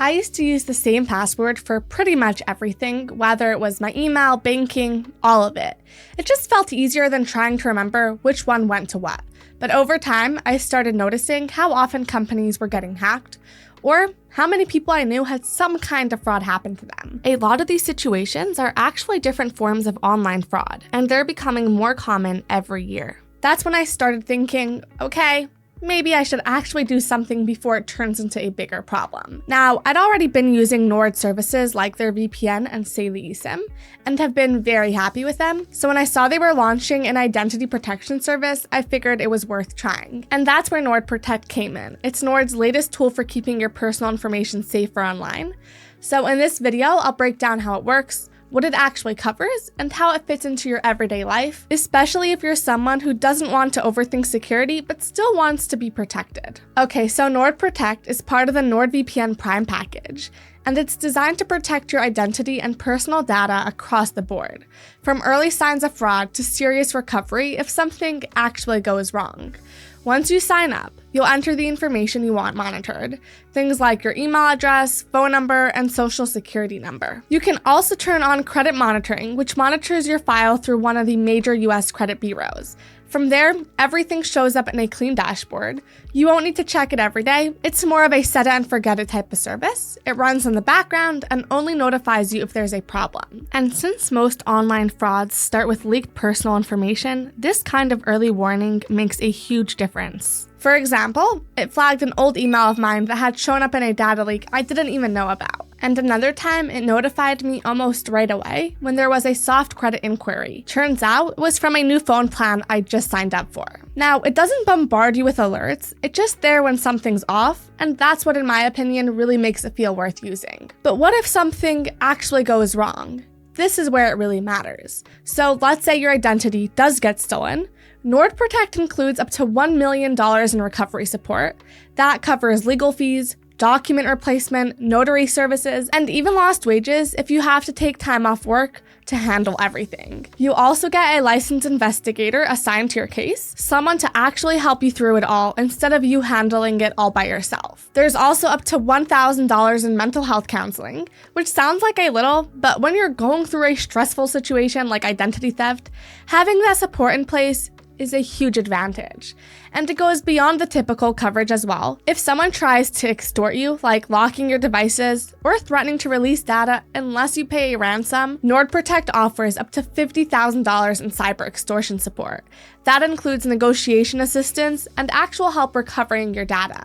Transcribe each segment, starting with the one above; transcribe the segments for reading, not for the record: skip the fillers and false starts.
I used to use the same password for pretty much everything, whether it was my email, banking, all of it. It just felt easier than trying to remember which one went to what. But over time, I started noticing how often companies were getting hacked, or how many people I knew had some kind of fraud happen to them. A lot of these situations are actually different forms of online fraud, and they're becoming more common every year. That's when I started thinking, okay, maybe I should actually do something before it turns into a bigger problem. Now, I'd already been using Nord services like their VPN and Saily eSIM, and have been very happy with them, so when I saw they were launching an identity protection service, I figured it was worth trying. And that's where NordProtect came in. It's Nord's latest tool for keeping your personal information safer online. So in this video, I'll break down how it works, what it actually covers, and how it fits into your everyday life, especially if you're someone who doesn't want to overthink security but still wants to be protected. Okay, so NordProtect is part of the NordVPN Prime package, and it's designed to protect your identity and personal data across the board, from early signs of fraud to serious recovery if something actually goes wrong. Once you sign up, you'll enter the information you want monitored, things like your email address, phone number, and social security number. You can also turn on credit monitoring, which monitors your file through one of the major US credit bureaus. From there, everything shows up in a clean dashboard. You won't need to check it every day. It's more of a set it and forget it type of service. It runs in the background and only notifies you if there's a problem. And since most online frauds start with leaked personal information, this kind of early warning makes a huge difference. For example, it flagged an old email of mine that had shown up in a data leak I didn't even know about. And another time, it notified me almost right away when there was a soft credit inquiry. Turns out, it was from a new phone plan I just signed up for. Now, it doesn't bombard you with alerts, it's just there when something's off, and that's what, in my opinion, really makes it feel worth using. But what if something actually goes wrong? This is where it really matters. So let's say your identity does get stolen. NordProtect includes up to $1 million in recovery support. That covers legal fees, document replacement, notary services, and even lost wages if you have to take time off work to handle everything. You also get a licensed investigator assigned to your case, someone to actually help you through it all instead of you handling it all by yourself. There's also up to $1,000 in mental health counseling, which sounds like a little, but when you're going through a stressful situation like identity theft, having that support in place is a huge advantage. And it goes beyond the typical coverage as well. If someone tries to extort you, like locking your devices or threatening to release data unless you pay a ransom, NordProtect offers up to $50,000 in cyber extortion support. That includes negotiation assistance and actual help recovering your data.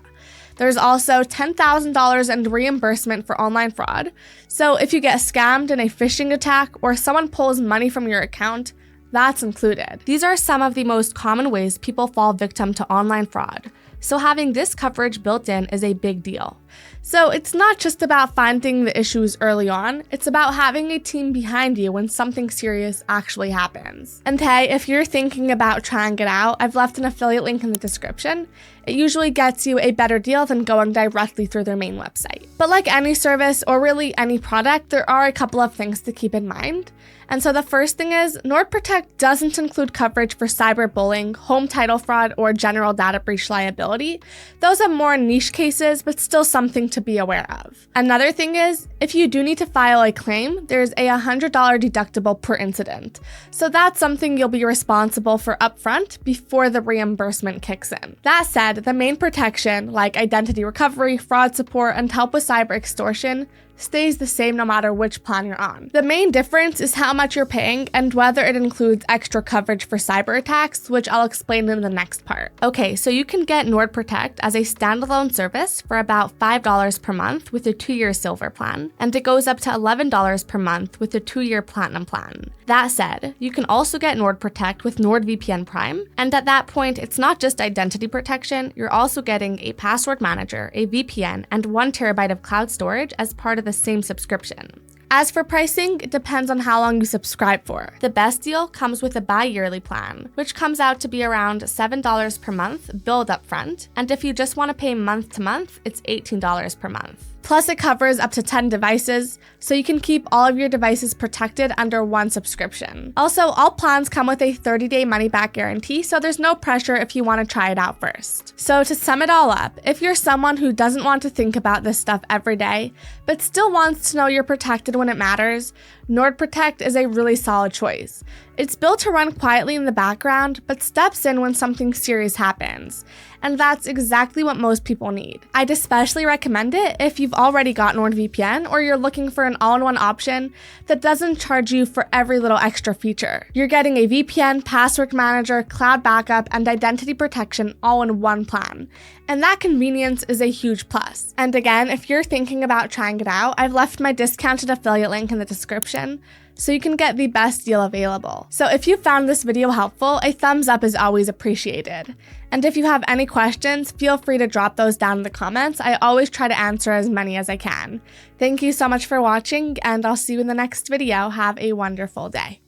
There's also $10,000 in reimbursement for online fraud. So if you get scammed in a phishing attack or someone pulls money from your account, that's included. These are some of the most common ways people fall victim to online fraud, so having this coverage built in is a big deal. So it's not just about finding the issues early on, it's about having a team behind you when something serious actually happens. And hey, if you're thinking about trying it out, I've left an affiliate link in the description. It usually gets you a better deal than going directly through their main website. But like any service or really any product, there are a couple of things to keep in mind. And so the first thing is, NordProtect doesn't include coverage for cyberbullying, home title fraud, or general data breach liability. Those are more niche cases, but still something to be aware of. Another thing is, if you do need to file a claim, there's a $100 deductible per incident. So that's something you'll be responsible for upfront before the reimbursement kicks in. That said, the main protection, like identity recovery, fraud support, and help with cyber extortion, stays the same no matter which plan you're on. The main difference is how much you're paying and whether it includes extra coverage for cyber attacks, which I'll explain in the next part. Okay, so you can get NordProtect as a standalone service for about $5 per month with a 2-year silver plan, and it goes up to $11 per month with a 2-year platinum plan. That said, you can also get NordProtect with NordVPN Prime, and at that point, it's not just identity protection, you're also getting a password manager, a VPN, and 1 terabyte of cloud storage as part of the same subscription. As for pricing, it depends on how long you subscribe for. The best deal comes with a bi-yearly plan, which comes out to be around $7 per month billed up front, and if you just want to pay month to month, it's $18 per month. Plus, it covers up to 10 devices, so you can keep all of your devices protected under one subscription. Also, all plans come with a 30-day money-back guarantee, so there's no pressure if you want to try it out first. So to sum it all up, if you're someone who doesn't want to think about this stuff every day, but still wants to know you're protected when it matters, NordProtect is a really solid choice. It's built to run quietly in the background, but steps in when something serious happens. And that's exactly what most people need. I'd especially recommend it if you've already got NordVPN or you're looking for an all-in-one option that doesn't charge you for every little extra feature. You're getting a VPN, password manager, cloud backup, and identity protection all in one plan. And that convenience is a huge plus. And again, if you're thinking about trying it out, I've left my discounted affiliate link in the description, so you can get the best deal available. So if you found this video helpful, a thumbs up is always appreciated. And if you have any questions, feel free to drop those down in the comments. I always try to answer as many as I can. Thank you so much for watching, and I'll see you in the next video. Have a wonderful day.